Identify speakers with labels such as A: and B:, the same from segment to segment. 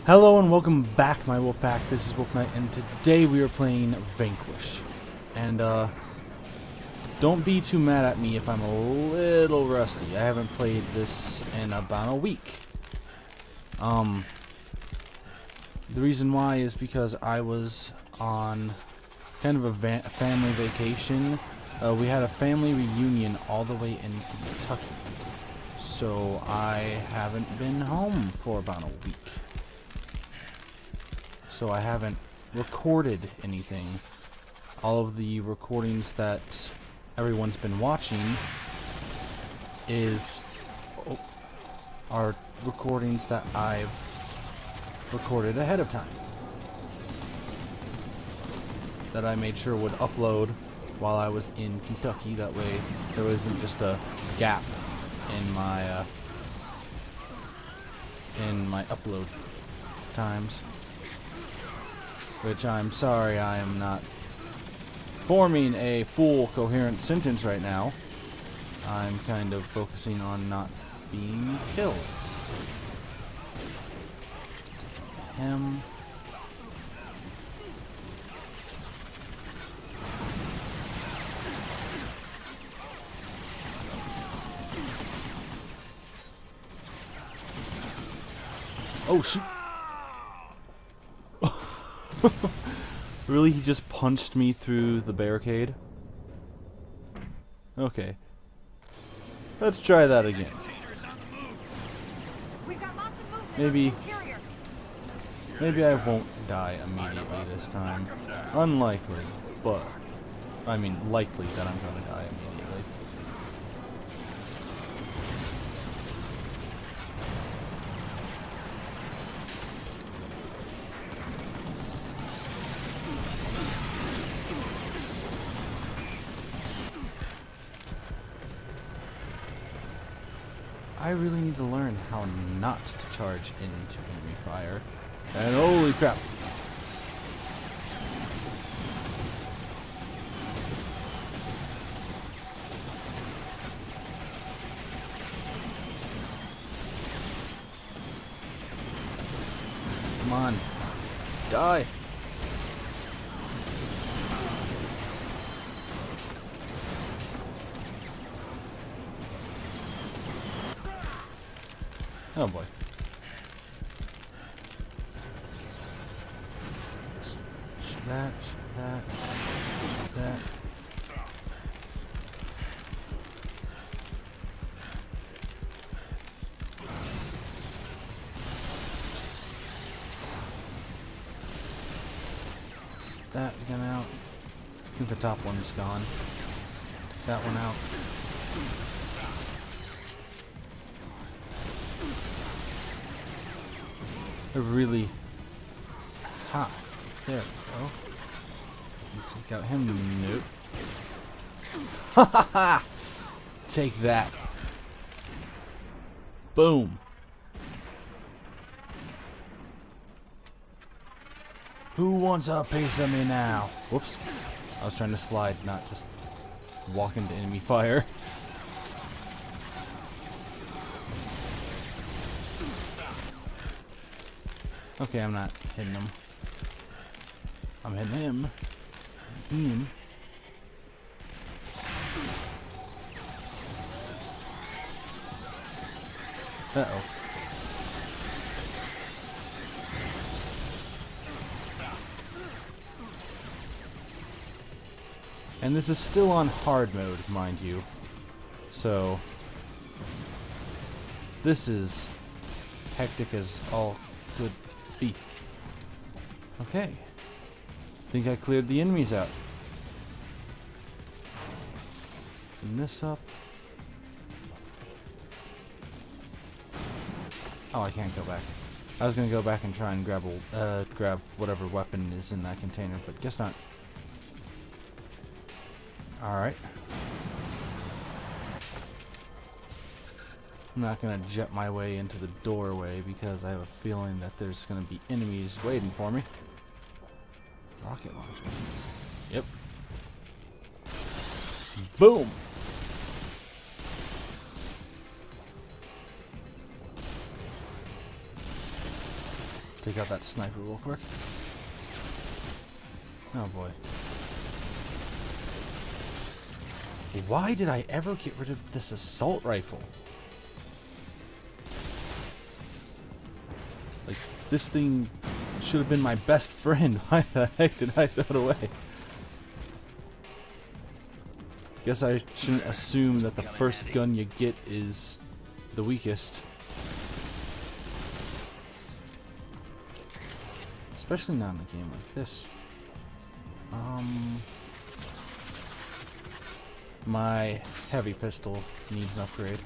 A: Hello and welcome back, my wolf pack. This is Wolf Knight, and today we are playing Vanquish. And don't be too mad at me if I'm a little rusty. I haven't played this in about a week. The reason why is because I was on kind of a family vacation. We had a family reunion all the way in Kentucky, so I haven't been home for about a week. So I haven't recorded anything. All of the recordings that everyone's been watching are recordings that I've recorded ahead of time, that I made sure would upload while I was in Kentucky. That way there wasn't just a gap in my upload times. Which I'm sorry, I am not forming a full coherent sentence right now. I'm kind of focusing on not being killed. Him. Oh shoot. Really? He just punched me through the barricade? Okay. Let's try that again. Maybe I won't die immediately this time. Unlikely, but I mean likely that I'm gonna die immediately. I really need to learn how not to charge into enemy fire. And holy crap! Come on. Die! Oh boy. Shoot that, shoot that, shoot that. That gun out. I think the top one's gone. That one out. Really hot. There we go. Take out him. Nope. Ha ha ha! Take that. Boom. Who wants a piece of me now? Whoops. I was trying to slide, not just walk into enemy fire. Okay, I'm not hitting him. I'm hitting him. Him. Uh-oh. And this is still on hard mode, mind you. So this is hectic as all could be. Okay. Think I cleared the enemies out. Clean this up. Oh, I can't go back. I was gonna go back and try and grab whatever weapon is in that container, but guess not. Alright. I'm not gonna jet my way into the doorway because I have a feeling that there's gonna be enemies waiting for me. Rocket launcher. Yep. Boom! Take out that sniper real quick. Oh boy. Why did I ever get rid of this assault rifle? Like, this thing should have been my best friend. Why the heck did I throw it away? Guess I shouldn't assume that the first gun you get is the weakest. Especially not in a game like this. My heavy pistol needs an upgrade.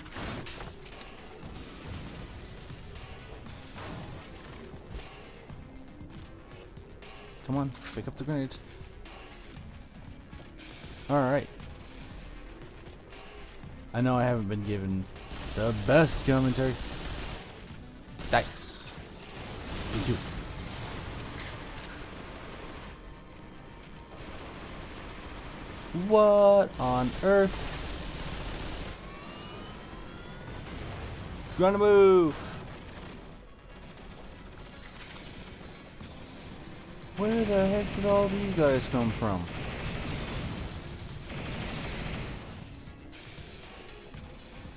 A: Come on, pick up the grenades. Alright. I know I haven't been given the best commentary. Die. Me too. What on earth? Trying to move. Where the heck did all these guys come from?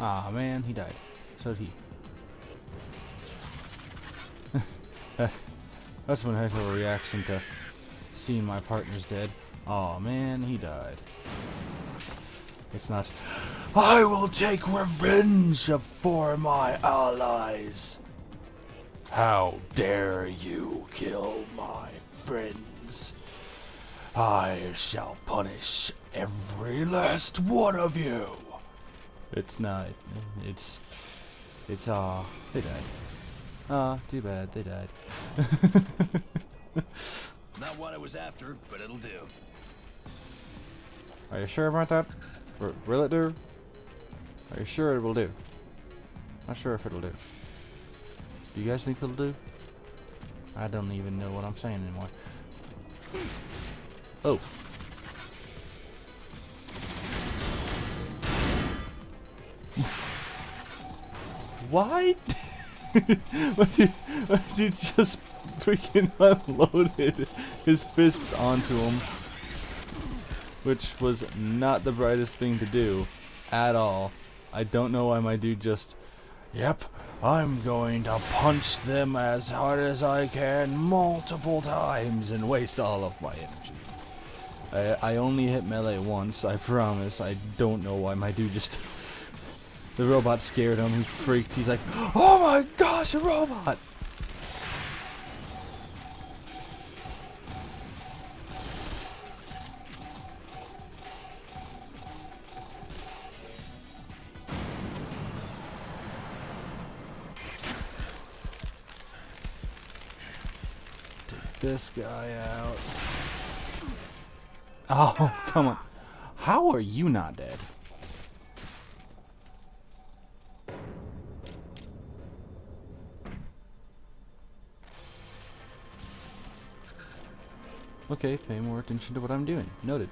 A: Ah man, he died. So did he. That's one heck of a reaction to seeing my partner's dead. Aw man, he died. It's not, I will take revenge for my allies. How dare you kill my friends? I shall punish every last one of you. It's not, they died. Too bad, they died.
B: Not what I was after, but it'll do.
A: Are you sure about that? Will it do? Are you sure it will do? Not sure if it'll do. Do you guys think it'll do? I don't even know what I'm saying anymore. Oh. Why? Why did you just freaking unloaded his fists onto him? Which was not the brightest thing to do at all. I don't know why my dude just, yep, I'm going to punch them as hard as I can multiple times and waste all of my energy. I only hit melee once, I promise. I don't know why my dude just, the robot scared him, he freaked, he's like, oh my gosh, a robot! This guy out. Oh, come on. How are you not dead? Okay, pay more attention to what I'm doing. Noted.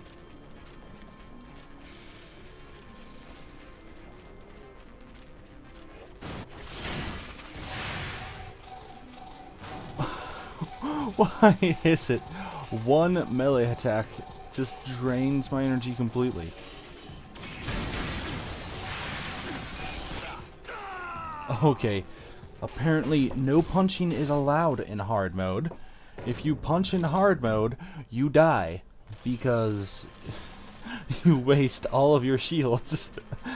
A: Why is it one melee attack just drains my energy completely? Okay, apparently no punching is allowed in hard mode. If you punch in hard mode, you die because you waste all of your shields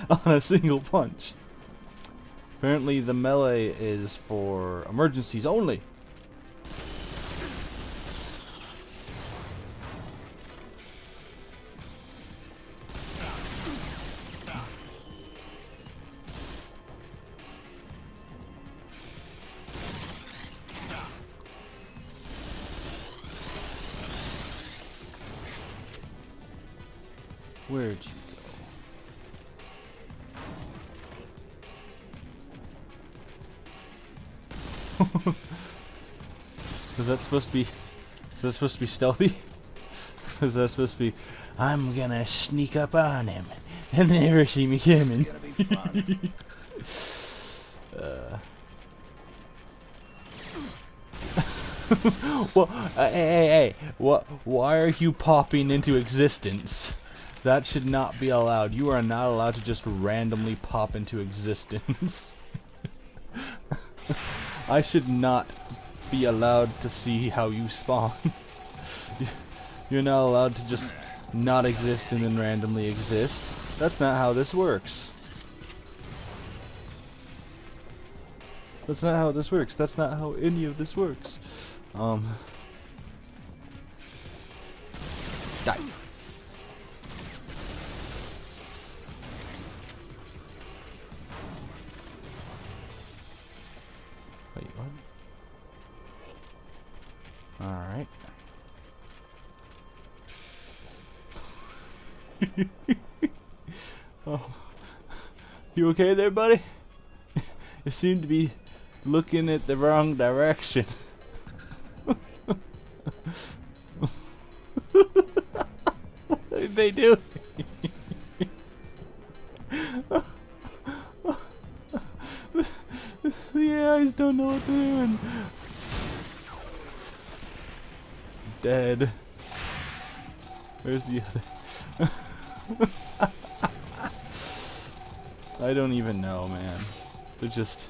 A: on a single punch. Apparently the melee is for emergencies only. Where'd you go? Is that supposed to be? Is that supposed to be stealthy? Is that supposed to be? I'm gonna sneak up on him and never see me coming.
B: It's gonna be fun.
A: Well, hey, what? Why are you popping into existence? That should not be allowed. You are not allowed to just randomly pop into existence. I should not be allowed to see how you spawn. You're not allowed to just not exist and then randomly exist. That's not how this works. That's not how this works. That's not how any of this works. Die. Wait, what? Alright. Oh. You okay there, buddy? You seem to be looking at the wrong direction. What did they do? The eyes don't know what they're doing. Dead. Where's the other? I don't even know, man. They're just...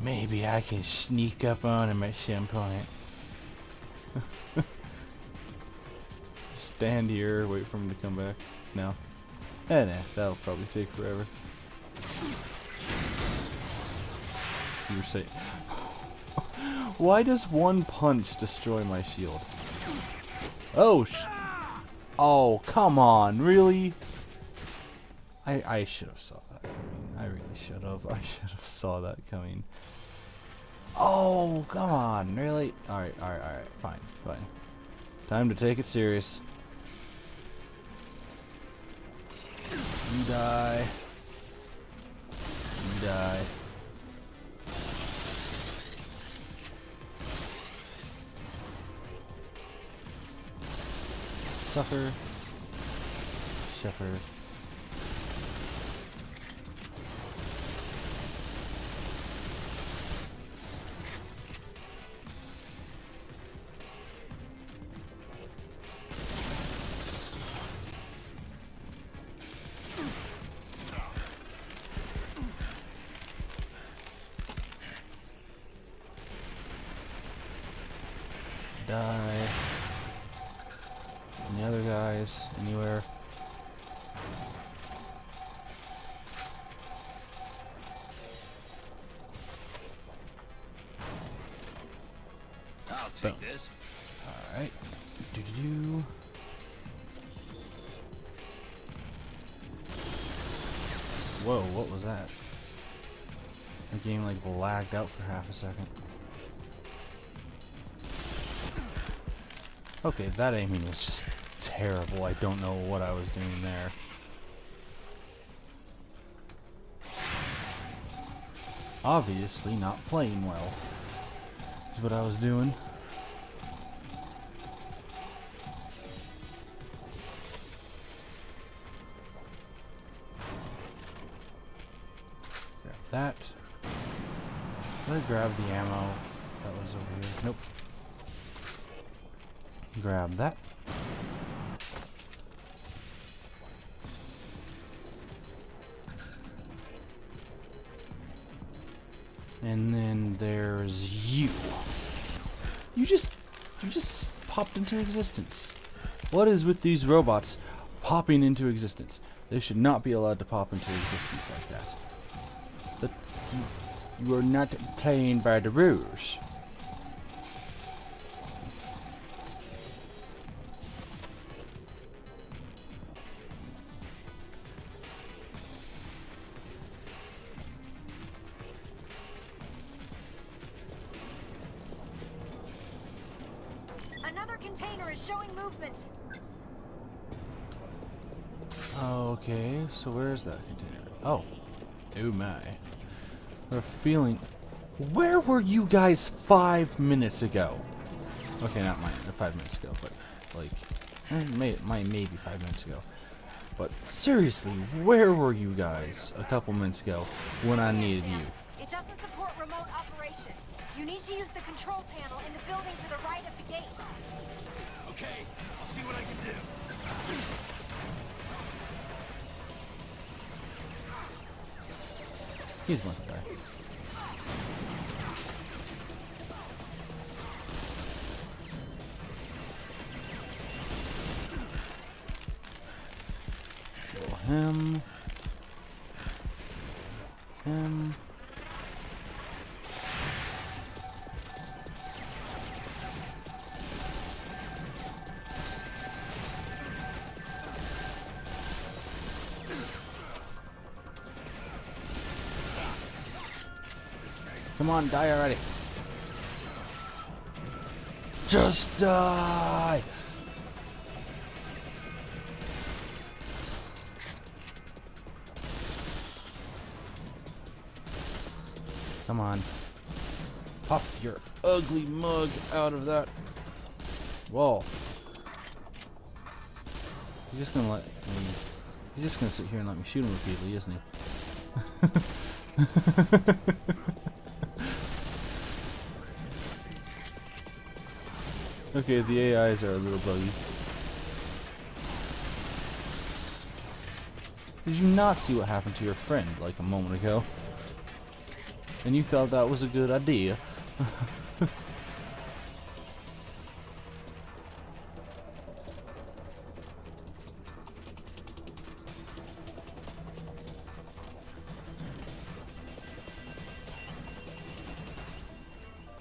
A: Maybe I can sneak up on him at some point. Stand here, wait for him to come back. No. Nah, that'll probably take forever. You were saying... Why does one punch destroy my shield? Oh, oh, come on, really? I should have saw that coming. I really should have. I should have saw that coming. Oh, come on, really? Alright, fine. Time to take it serious. You die. You die. Suffer. Shepherd. Die. Any other guys? Anywhere?
B: I'll take this.
A: Alright. Do. Whoa, what was that? The game like lagged out for half a second. Okay, that aiming was just terrible. I don't know what I was doing there. Obviously not playing well is what I was doing. Grab that. Did I grab the ammo that was over here? Nope. Grab that. And then there's you. You just popped into existence. What is with these robots popping into existence? They should not be allowed to pop into existence like that. You are not playing by the rules.
C: Another container is showing movement.
A: Okay, so where's that container? Oh. Oh my. We're feeling... Where were you guys 5 minutes ago? Okay, not mine. 5 minutes ago, but like... maybe 5 minutes ago. But seriously, where were you guys a couple minutes ago when I needed you?
C: It doesn't support remote operation. You need to use the control panel in the building to the right of the gate.
B: Okay, I'll see what I can do.
A: He's going to die. Kill him. Him. Come on, die already. Just die. Come on. Pop your ugly mug out of that wall. He's just gonna let me. He's just gonna sit here and let me shoot him repeatedly, isn't he? Okay, the AIs are a little buggy. Did you not see what happened to your friend like a moment ago? And you thought that was a good idea?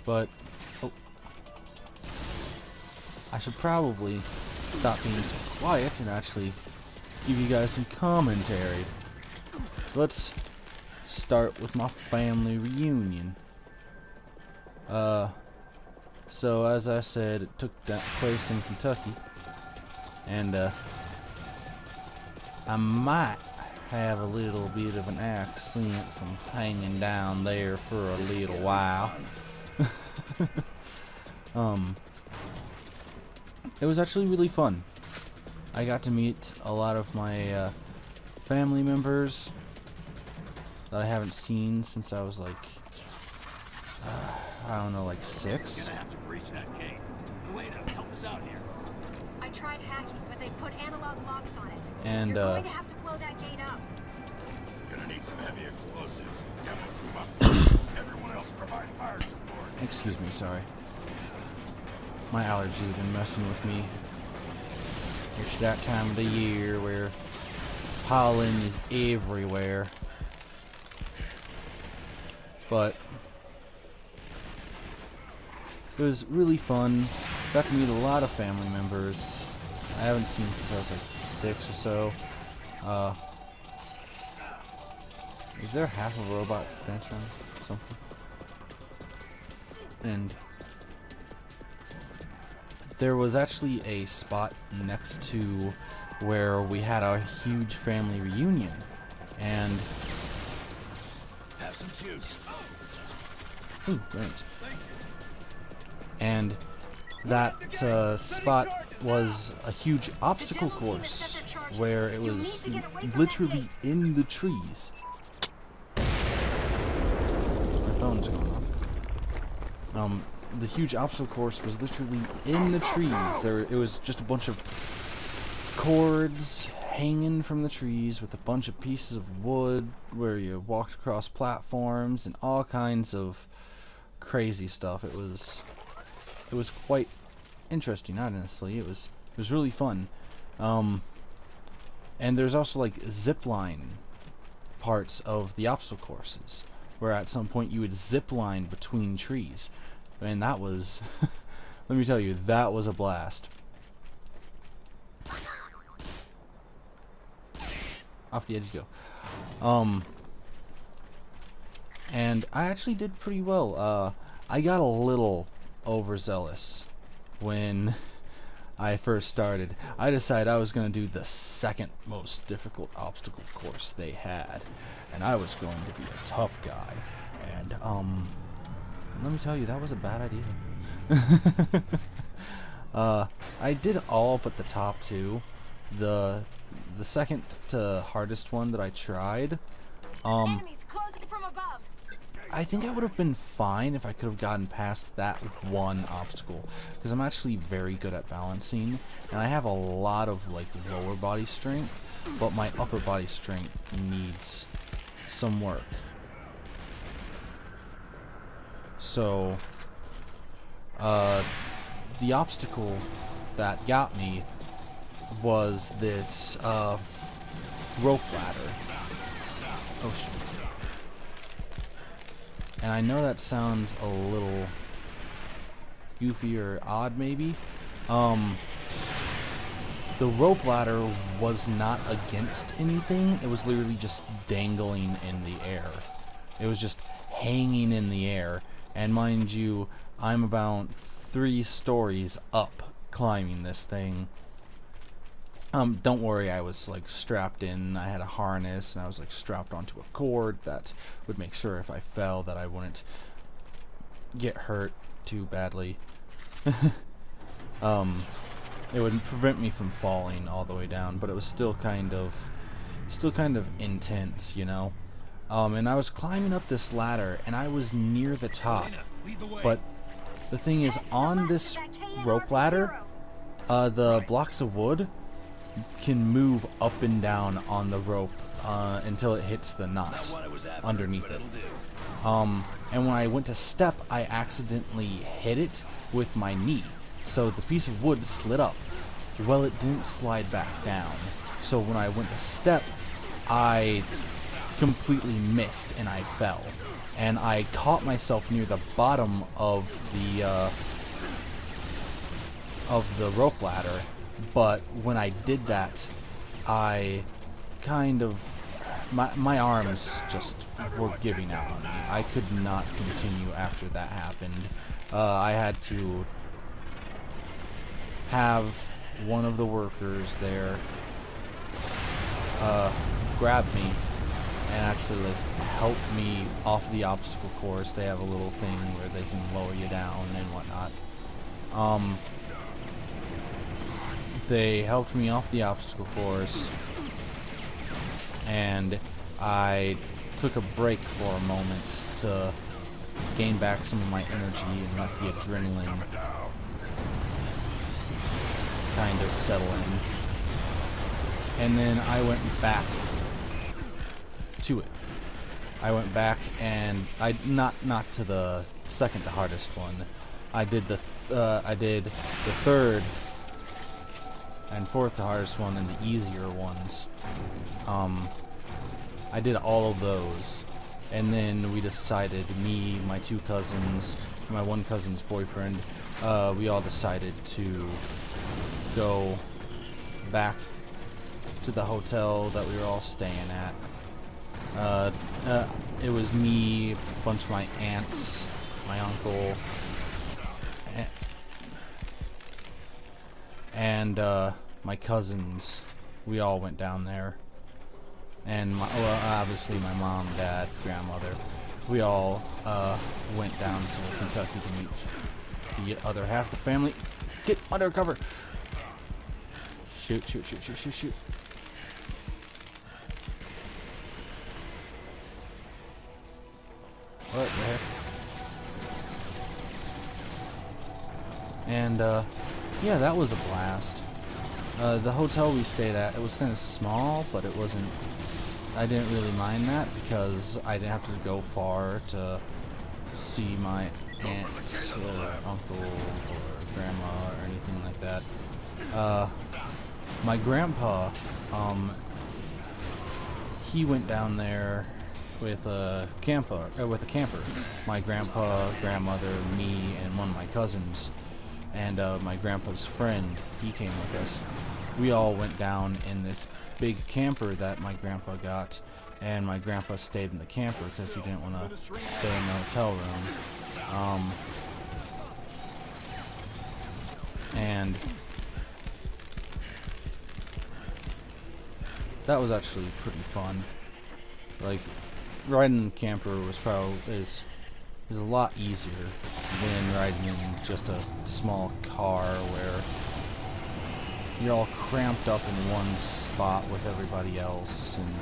A: But oh, I should probably stop being so quiet and actually give you guys some commentary. Let's start with my family reunion. So as I said, it took place in Kentucky, and I might have a little bit of an accent from hanging down there for a little while. It was actually really fun. I got to meet a lot of my family members that I haven't seen since I was like, I don't know, like 6.
B: Gonna have to breach that gate. Wait, help us out here.
C: I tried hacking, but they put analog locks on it.
A: And
C: You're going to have to blow that gate up.
D: Gonna need some heavy explosives. Gather them up. Everyone else provide fire support.
A: excuse me, sorry. My allergies have been messing with me. It's that time of the year where pollen is everywhere. But it was really fun. Got to meet a lot of family members I haven't seen since I was like 6 or so. Is there half a robot dancing or something? And there was actually a spot next to where we had our huge family reunion, and
B: Have some juice.
A: ooh, great. And that spot was a huge obstacle course where it was literally in the trees. My phone's going off. The huge obstacle course was literally in the trees. It was just a bunch of cords hanging from the trees with a bunch of pieces of wood where you walked across platforms and all kinds of crazy stuff. It was quite interesting, honestly. It was really fun. And there's also like zip line parts of the obstacle courses where at some point you would zip line between trees. And that was let me tell you, that was a blast. Off the edge you go. And I actually did pretty well. I got a little overzealous when I first started. I decided I was going to do the second most difficult obstacle course they had, and I was going to be a tough guy. And let me tell you, that was a bad idea. I did all but the top two. The second to hardest one that I tried,
C: Enemies closing from above.
A: I think I would have been fine if I could have gotten past that one obstacle, because I'm actually very good at balancing, and I have a lot of like lower body strength, but my upper body strength needs some work. So the obstacle that got me was this rope ladder. Oh shoot. And I know that sounds a little goofy or odd maybe. The rope ladder was not against anything. It was literally just dangling in the air. It was just hanging in the air. And mind you, I'm about 3 stories up climbing this thing. Don't worry, I was like strapped in. I had a harness and I was like strapped onto a cord that would make sure if I fell that I wouldn't get hurt too badly. It would prevent me from falling all the way down, but it was still kind of intense, you know. And I was climbing up this ladder and I was near the top. But the thing is, on this rope ladder, the blocks of wood can move up and down on the rope until it hits the knot underneath it. And when I went to step, I accidentally hit it with my knee. So the piece of wood slid up. Well, it didn't slide back down. So when I went to step, I completely missed and I fell. And I caught myself near the bottom of the rope ladder. But when I did that, I kind of... My arms just were giving out on me. I could not continue after that happened. I had to have one of the workers there grab me and actually like help me off the obstacle course. They have a little thing where they can lower you down and whatnot. They helped me off the obstacle course, and I took a break for a moment to gain back some of my energy and let the adrenaline kind of settle in. And then I went back to it. I went back and I not to the second to hardest one. I did the third and fourth to hardest one and the easier ones. I did all of those, and then we decided, me, my 2 cousins, my one cousin's boyfriend, we all decided to go back to the hotel that we were all staying at. It was me, a bunch of my aunts, my uncle, and my cousins. We all went down there, and obviously my mom, dad, grandmother. We all went down to Kentucky to meet the other half of the family. Get under cover! Shoot, shoot, shoot, shoot, shoot, shoot. What the heck? And yeah, that was a blast. The hotel we stayed at, it was kind of small, but it wasn't... I didn't really mind that because I didn't have to go far to see my aunt or uncle or grandma or anything like that. My grandpa, he went down there with a camper. My grandpa, grandmother, me, and one of my cousins. And my grandpa's friend, he came with us. We all went down in this big camper that my grandpa got, and my grandpa stayed in the camper because he didn't want to stay in the hotel room. And that was actually pretty fun. Like, riding in the camper was is a lot easier than riding in just a small car where you're all cramped up in one spot with everybody else, and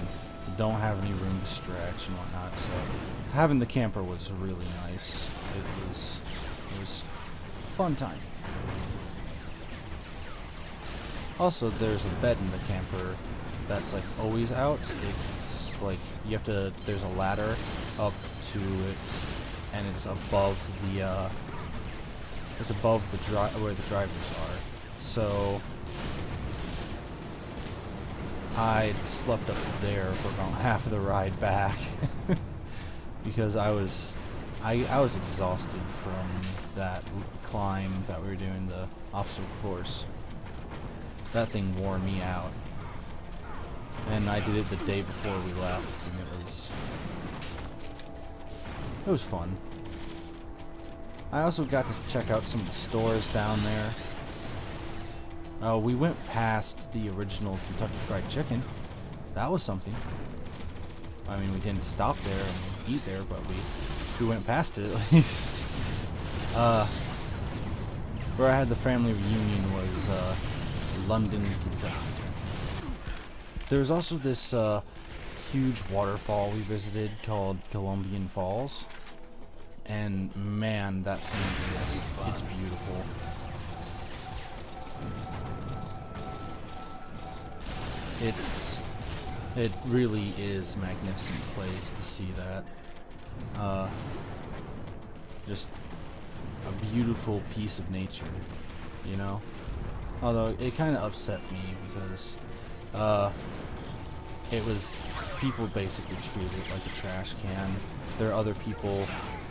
A: don't have any room to stretch and whatnot. So having the camper was really nice. It was a fun time. Also, there's a bed in the camper that's like always out. It's like you have to. There's a ladder up to it, and it's above the. It's above the where the drivers are. So I slept up there for about half of the ride back because I was exhausted from that climb that we were doing, the obstacle course. That thing wore me out. And I did it the day before we left, and it was fun. I also got to check out some of the stores down there. We went past the original Kentucky Fried Chicken. That was something. I mean, we didn't stop there and eat there, but we went past it at least. Where I had the family reunion was London, Kentucky. There was also this huge waterfall we visited called Columbian Falls. And man, that thing it's beautiful. It really is a magnificent place to see that. Just a beautiful piece of nature, you know? Although it kind of upset me because it was people basically treated it like a trash can. There are other people.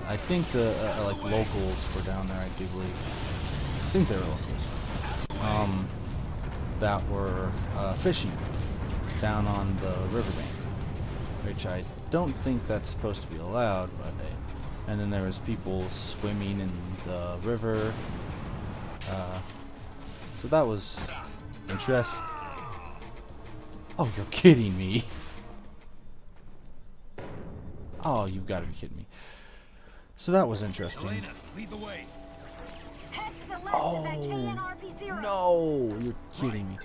A: I think the like locals were down there. I do believe. I think they were locals. That were fishing down on the riverbank, which I don't think that's supposed to be allowed. But and then there was people swimming in the river. So that was interesting. Oh, you're kidding me! Oh, you've got to be kidding me. So that was interesting.
B: Elena, lead the way.
C: Head to the left of that KNRP0.
A: No, you're kidding me.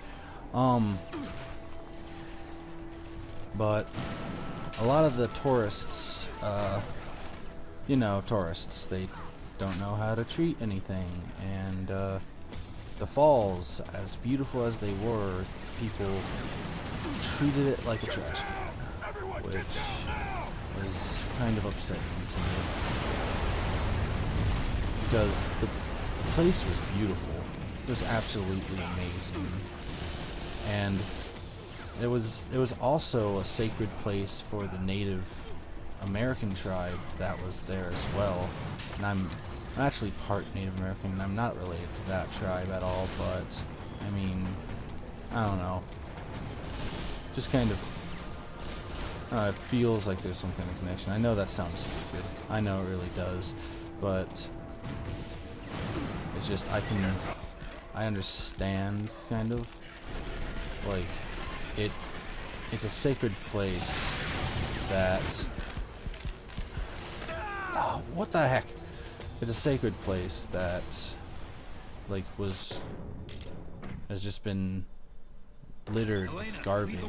A: But a lot of the tourists, you know, tourists, they don't know how to treat anything, and the falls, as beautiful as they were, people treated it like a trash can, which was kind of upsetting to me. Because the place was beautiful. It was absolutely amazing. And it was also a sacred place for the Native American tribe that was there as well. And I'm actually part Native American, and I'm not related to that tribe at all, but I mean, I don't know. Just kind of it feels like there's some kind of connection. I know that sounds stupid. I know it really does, but it's just I understand kind of like it's a sacred place that what the heck? It's a sacred place that like has just been littered with garbage,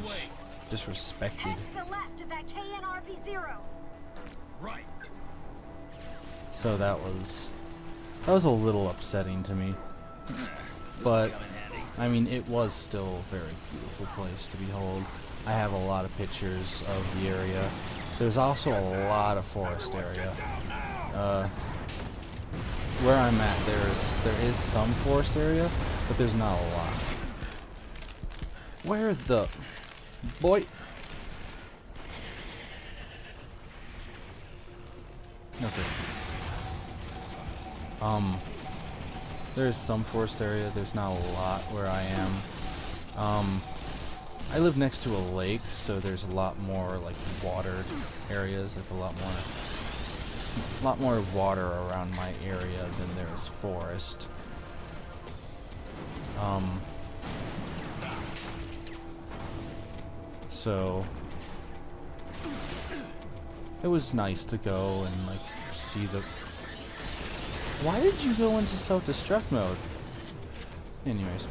A: disrespected.
C: Head to the left of that KNRP0.
B: Right.
A: So that was a little upsetting to me. But I mean, it was still a very beautiful place to behold. I have a lot of pictures of the area. There's also a lot of forest area. Where I'm at, there is some forest area, but there's not a lot. Where the boy? Okay. There's some forest area. There's not a lot where I am. I live next to a lake, so there's a lot more like watered areas, like a lot more water around my area than there is forest. So it was nice to go and like see the. Why did you go into self-destruct mode? Anyways,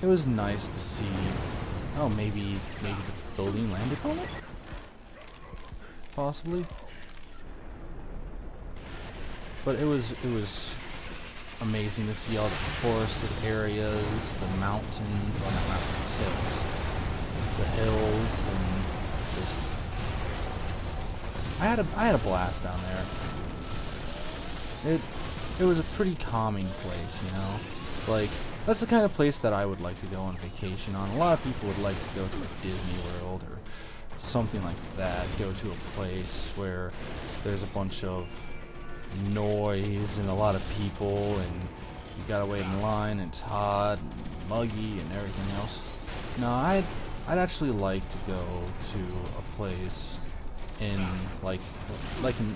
A: it was nice to see. Oh, maybe the building landed on it? possibly. But it was amazing to see all the forested areas, the mountain, well not mountains, hills, the hills, and just I had a blast down there. It was a pretty calming place, you know. Like, that's the kind of place that I would like to go on vacation on. A lot of people would like to go to like Disney World or something like that. Go to a place where there's a bunch of noise and a lot of people and you gotta wait in line and it's hot and muggy and everything else. No, I'd actually like to go to a place in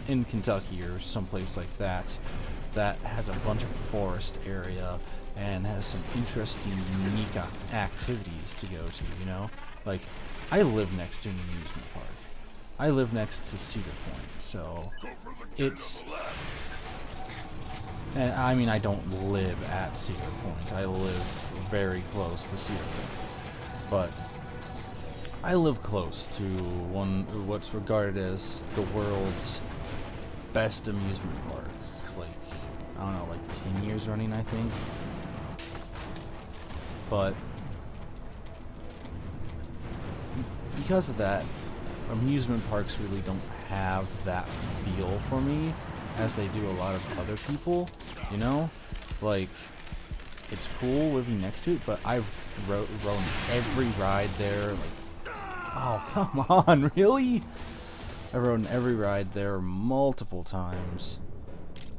A: in Kentucky or someplace like that has a bunch of forest area and has some interesting, unique activities to go to, you know? Like, I live next to an amusement park. I live next to Cedar Point, so it's... And I mean, I don't live at Cedar Point. I live very close to Cedar Point. But I live close to what's regarded as the world's best amusement park. Like, I don't know, like 10 years running, I think. But because of that, amusement parks really don't have that feel for me as they do a lot of other people, you know? Like, it's cool living next to it, but I've rode every ride there. Like, oh, come on, really? I've rode every ride there multiple times.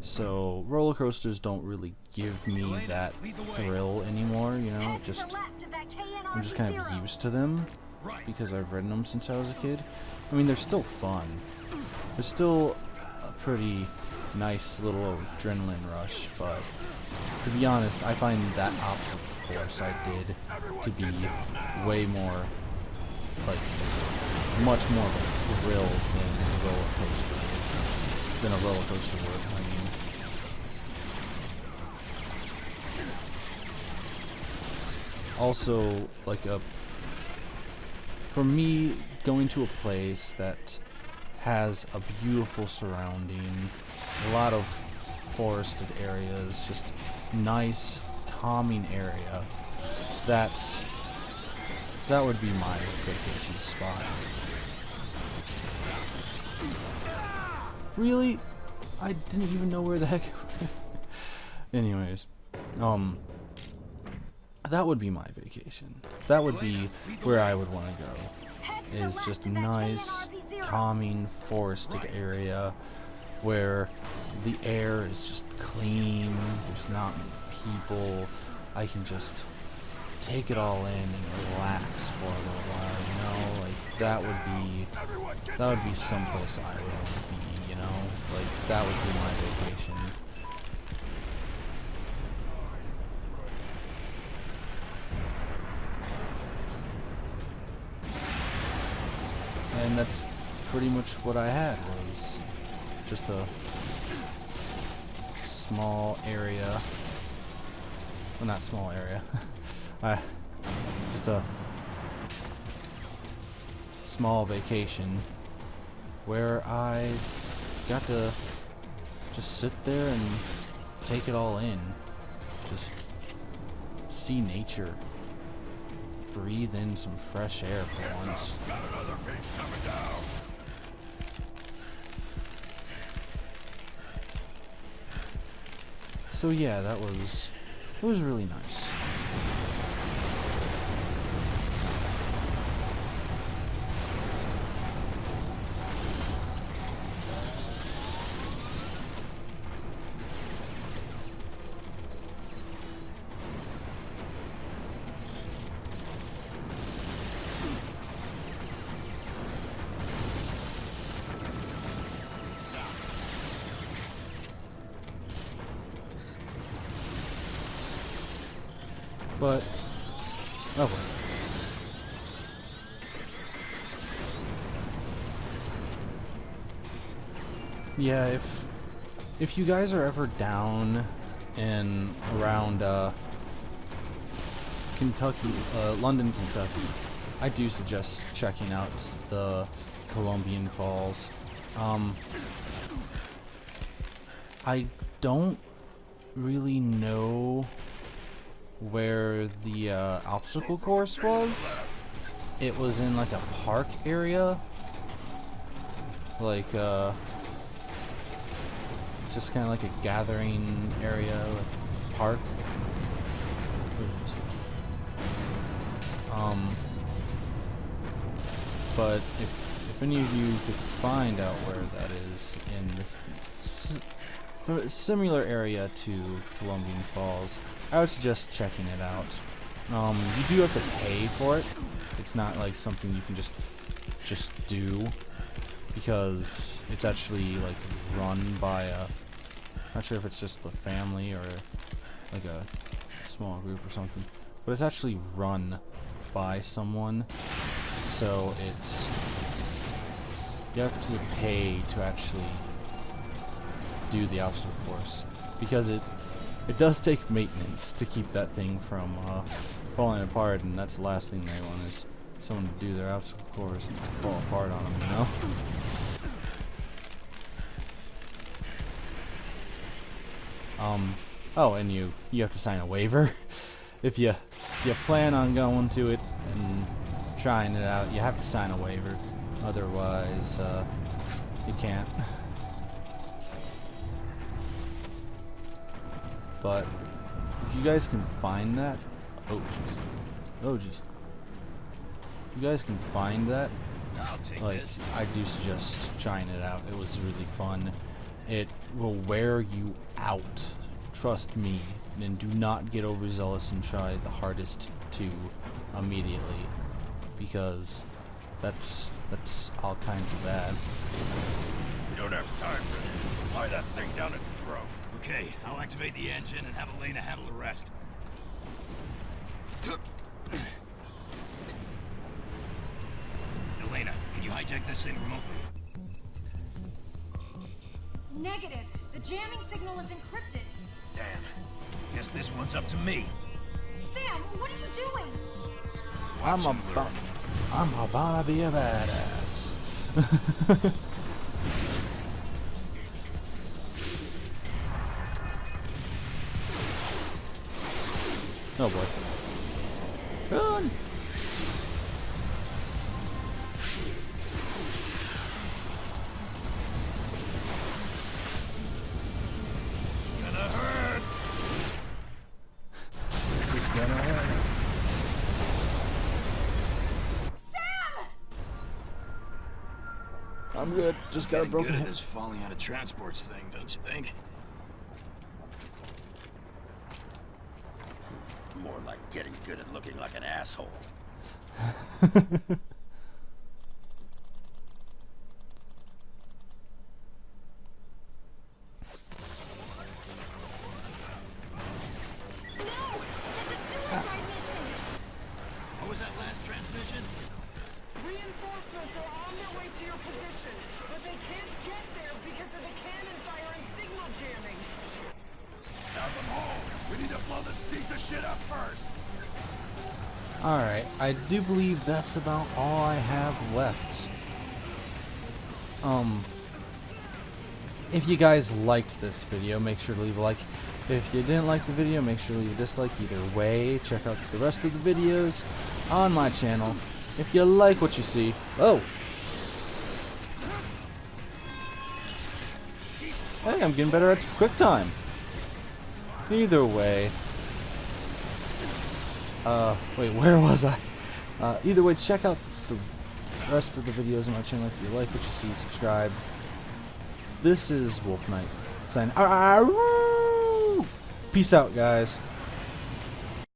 A: So, roller coasters don't really give me that thrill anymore, you know? I'm just kind of used to them because I've ridden them since I was a kid. I mean, they're still fun. They're still a pretty nice little adrenaline rush, but to be honest, I find that obstacle course I did to be way more, like, much more of a thrill than a roller coaster would. I mean, also, like, for me, going to a place that has a beautiful surrounding, a lot of forested areas, just nice, calming area, that would be my vacation spot. Really? I didn't even know where the heck... Anyways, that would be my vacation. That would be where I would want to go. Is just a nice, calming, forested area where the air is just clean, there's not many people, I can just take it all in and relax for a little while, you know? Like, that would be someplace I would want to be, you know? Like, that would be my vacation. And that's pretty much what I had, was just a small area. Well, not small area. Just a small vacation where I got to just sit there and take it all in. Just see nature. Breathe in some fresh air for once. So yeah, it was really nice. But, oh well. Yeah, if you guys are ever down and around Kentucky, London, Kentucky, I do suggest checking out the Columbian Falls. I don't really know where the obstacle course was. It was in like a park area, like just kind of like a gathering area, like park. But if any of you could find out where that is in this similar area to Columbian Falls, I would suggest checking it out. You do have to pay for it. It's not like something you can just do, because it's actually like run by a, not sure if it's just a family or like a small group or something, but it's actually run by someone. So it's, you have to pay to actually do the obstacle course, because it does take maintenance to keep that thing from falling apart, and that's the last thing they want, is someone to do their obstacle course and to fall apart on them, you know? Oh, and you have to sign a waiver. If you plan on going to it and trying it out, you have to sign a waiver. Otherwise, you can't. But if you guys can find that, oh jeez, oh jeez, if you guys can find that, like, I do suggest trying it out. It was really fun. It will wear you out, trust me. And do not get overzealous and try the hardest two immediately, because that's all kinds of bad.
D: We don't have time for this. Fly that thing down its throat.
B: Okay, I'll activate the engine and have Elena handle the rest. Elena, can you hijack this thing remotely?
C: Negative. The jamming signal is encrypted.
B: Damn. Guess this one's up to me.
C: Sam, what are you doing?
A: I'm about to be a badass. Oh boy. Run!
B: Gonna hurt.
A: This is gonna hurt.
C: Sam!
A: I'm good. Just got a
B: Getting
A: broken
B: good at
A: hip.
B: this falling out of transports thing, don't you think?
D: More like getting good at looking like an asshole.
B: What was that last transmission?
E: Reinforcements are on their way to your position, but they can't get there because of the cannon fire and signal jamming.
D: Have them home. We need to blow this piece of shit up first.
A: Alright, I do believe that's about all I have left. If you guys liked this video, make sure to leave a like. If you didn't like the video, make sure to leave a dislike. Either way, check out the rest of the videos on my channel. If you like what you see, oh! Hey, I'm getting better at quick time. Either way. Wait, where was I? Either way, check out the rest of the videos on my channel. If you like what you see, subscribe. This is Wolf Knight saying, peace out, guys.